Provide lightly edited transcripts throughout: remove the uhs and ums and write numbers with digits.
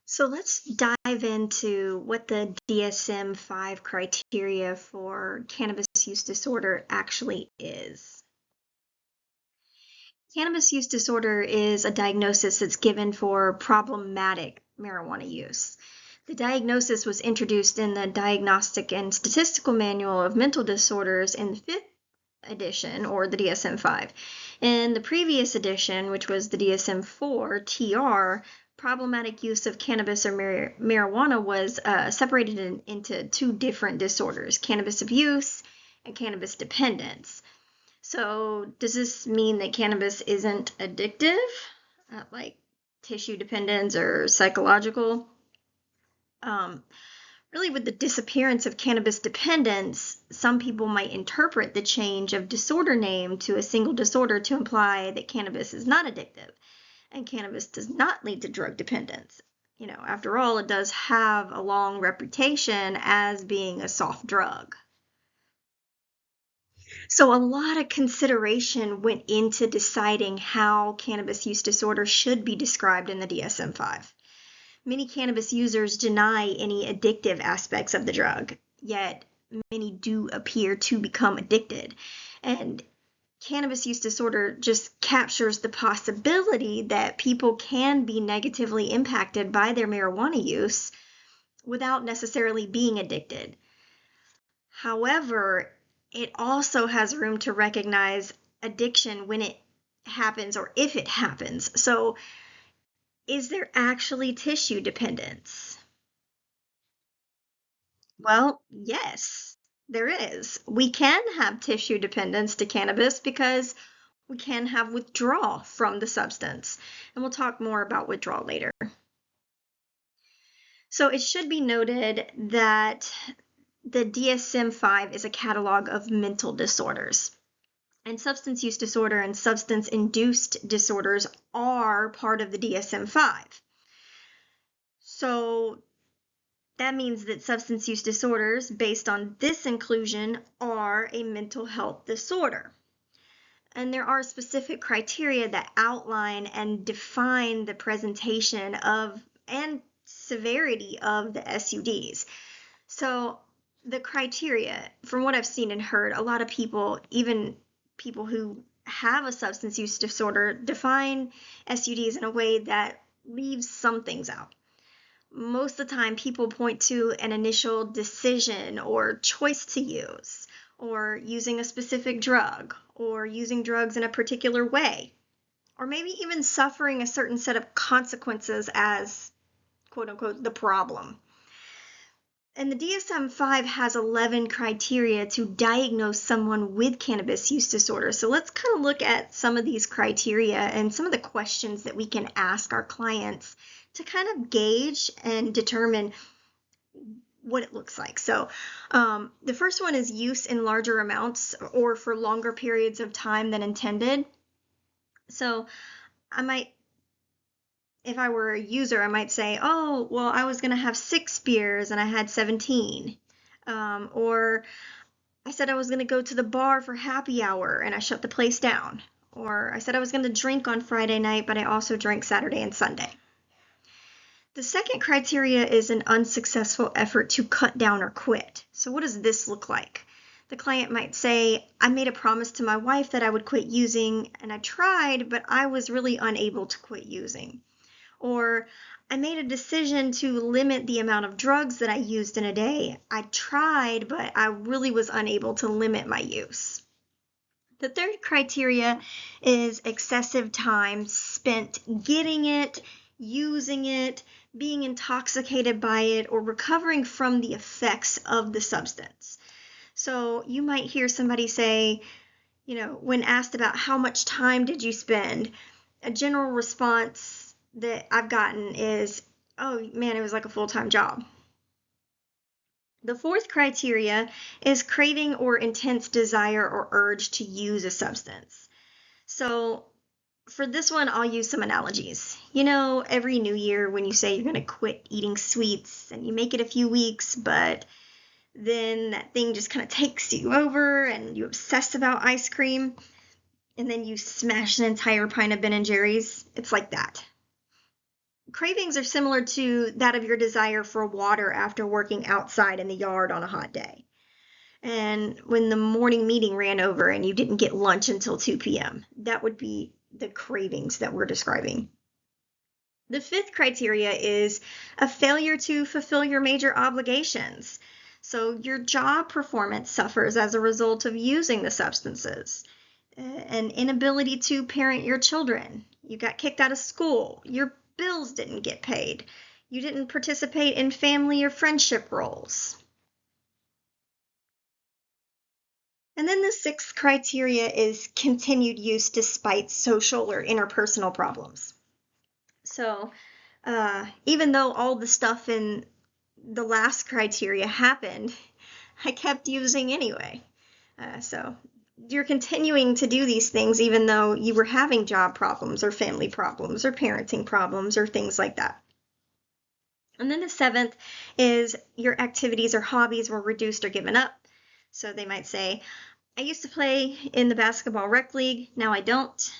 So let's dive into what the DSM-5 criteria for cannabis use disorder actually is. Cannabis use disorder is a diagnosis that's given for problematic marijuana use. The diagnosis was introduced in the Diagnostic and Statistical Manual of Mental Disorders in the 5th edition, or the DSM-5. In the previous edition, which was the DSM-4 TR, problematic use of cannabis or marijuana was separated into two different disorders: cannabis abuse and cannabis dependence. So does this mean that cannabis isn't addictive, like tissue dependence or psychological? Really, with the disappearance of cannabis dependence, some people might interpret the change of disorder name to a single disorder to imply that cannabis is not addictive and cannabis does not lead to drug dependence. After all, it does have a long reputation as being a soft drug. So a lot of consideration went into deciding how cannabis use disorder should be described in the DSM-5. Many cannabis users deny any addictive aspects of the drug, yet many do appear to become addicted. And cannabis use disorder just captures the possibility that people can be negatively impacted by their marijuana use without necessarily being addicted. However, it also has room to recognize addiction when it happens or if it happens. So, is there actually tissue dependence? Well, yes, there is. We can have tissue dependence to cannabis because we can have withdrawal from the substance. And we'll talk more about withdrawal later. So it should be noted that the DSM-5 is a catalog of mental disorders. And substance use disorder and substance-induced disorders are part of the DSM-5. So that means that substance use disorders, based on this inclusion, are a mental health disorder. And there are specific criteria that outline and define the presentation of and severity of the SUDs. So the criteria, from what I've seen and heard, a lot of people, even people who have a substance use disorder, define SUDs in a way that leaves some things out. Most of the time, people point to an initial decision or choice to use, or using a specific drug, or using drugs in a particular way, or maybe even suffering a certain set of consequences as, quote unquote, the problem. And the DSM-5 has 11 criteria to diagnose someone with cannabis use disorder. So let's kind of look at some of these criteria and some of the questions that we can ask our clients to kind of gauge and determine what it looks like. So the first one is use in larger amounts or for longer periods of time than intended. So if I were a user, I might say, oh, well, I was going to have 6 beers and I had 17. Or I said I was going to go to the bar for happy hour and I shut the place down. Or I said I was going to drink on Friday night, but I also drank Saturday and Sunday. The second criteria is an unsuccessful effort to cut down or quit. So what does this look like? The client might say, I made a promise to my wife that I would quit using, and I tried, but I was really unable to quit using. Or I made a decision to limit the amount of drugs that I used in a day. I tried, but I really was unable to limit my use. The third criteria is excessive time spent getting it, using it, being intoxicated by it, or recovering from the effects of the substance. So you might hear somebody say, when asked about how much time did you spend, a general response that I've gotten is, oh man, it was like a full-time job. The fourth criteria is craving or intense desire or urge to use a substance. So for this one, I'll use some analogies. Every new year when you say you're going to quit eating sweets and you make it a few weeks, but then that thing just kind of takes you over and you obsess about ice cream, and then you smash an entire pint of Ben & Jerry's. It's like that. cravings are similar to that of your desire for water after working outside in the yard on a hot day. And when the morning meeting ran over and you didn't get lunch until 2 p.m., that would be the cravings that we're describing. The fifth criteria is a failure to fulfill your major obligations. So your job performance suffers as a result of using the substances. An inability to parent your children. You got kicked out of school. Your bills didn't get paid. You didn't participate in family or friendship roles. And then the sixth criteria is continued use despite social or interpersonal problems. So even though all the stuff in the last criteria happened, I kept using anyway. So you're continuing to do these things even though you were having job problems or family problems or parenting problems or things like that. And then the seventh is your activities or hobbies were reduced or given up. So they might say, I used to play in the basketball rec league, now I don't.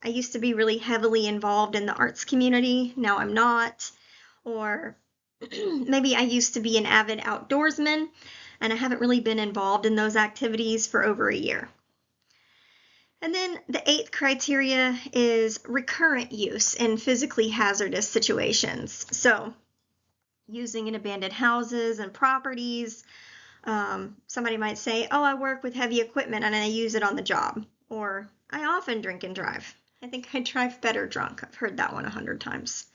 I used to be really heavily involved in the arts community, now I'm not. Or maybe I used to be an avid outdoorsman, and I haven't really been involved in those activities for over a year. And then the eighth criteria is recurrent use in physically hazardous situations. So using in abandoned houses and properties. Somebody might say, oh, I work with heavy equipment and I use it on the job. Or I often drink and drive. I think I drive better drunk. I've heard that one 100 times.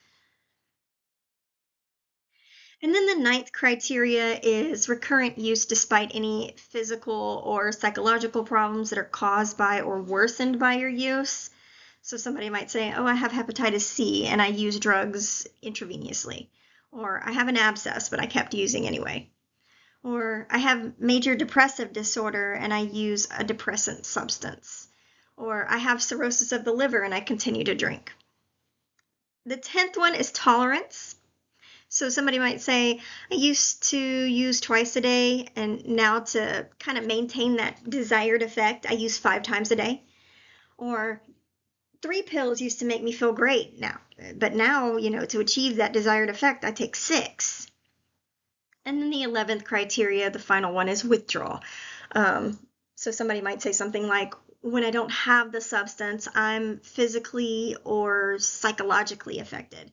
And then the ninth criteria is recurrent use despite any physical or psychological problems that are caused by or worsened by your use. So somebody might say, oh, I have hepatitis C and I use drugs intravenously. Or I have an abscess, but I kept using anyway. Or I have major depressive disorder and I use a depressant substance. Or I have cirrhosis of the liver and I continue to drink. The 10th one is tolerance. So somebody might say, I used to use twice a day, and now to kind of maintain that desired effect, I use 5 times a day. Or 3 pills used to make me feel great now, but now, to achieve that desired effect, I take 6. And then the 11th criteria, the final one, is withdrawal. So somebody might say something like, when I don't have the substance, I'm physically or psychologically affected.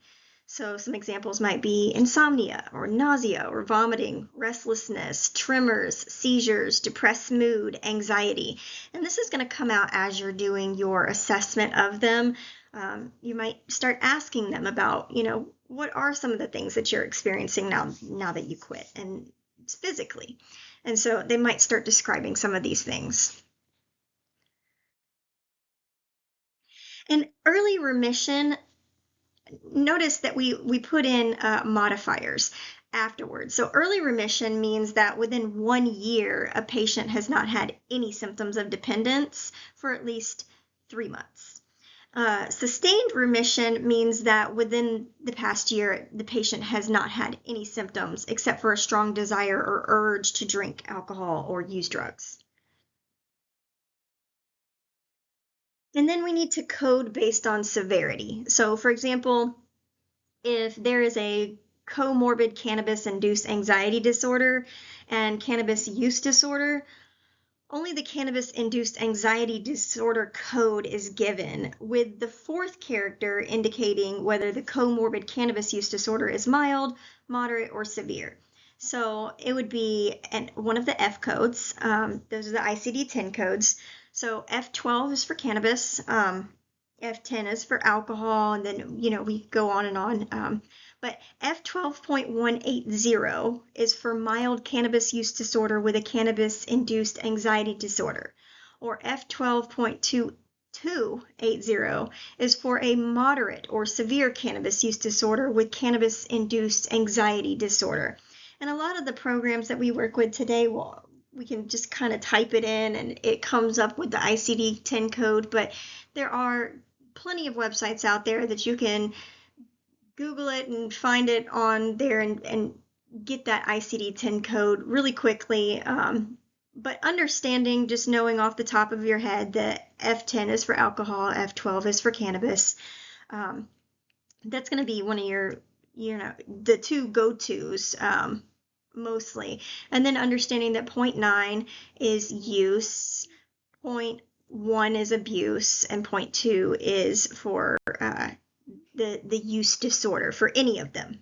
So some examples might be insomnia or nausea or vomiting, restlessness, tremors, seizures, depressed mood, anxiety. And this is going to come out as you're doing your assessment of them. You might start asking them about, what are some of the things that you're experiencing now that you quit, and physically. And so they might start describing some of these things. In early remission, notice that we put in modifiers afterwards. So early remission means that within 1 year, a patient has not had any symptoms of dependence for at least 3 months. Sustained remission means that within the past year, the patient has not had any symptoms except for a strong desire or urge to drink alcohol or use drugs. And then we need to code based on severity. So for example, if there is a comorbid cannabis-induced anxiety disorder and cannabis use disorder, only the cannabis-induced anxiety disorder code is given, with the 4th character indicating whether the comorbid cannabis use disorder is mild, moderate, or severe. So it would be one of the F codes. Those are the ICD-10 codes. So F12 is for cannabis, F10 is for alcohol, and then, we go on and on. But F12.180 is for mild cannabis use disorder with a cannabis-induced anxiety disorder. Or F12.2280 is for a moderate or severe cannabis use disorder with cannabis-induced anxiety disorder. And a lot of the programs that we work with today, we can just kind of type it in and it comes up with the ICD-10 code, but there are plenty of websites out there that you can Google it and find it on there and get that ICD-10 code really quickly. But understanding, just knowing off the top of your head that F10 is for alcohol, F12 is for cannabis. That's going to be one of your, the two go-tos, mostly. And then understanding that point 0.9 is use, point 0.1 is abuse, and point 0.2 is for the use disorder for any of them.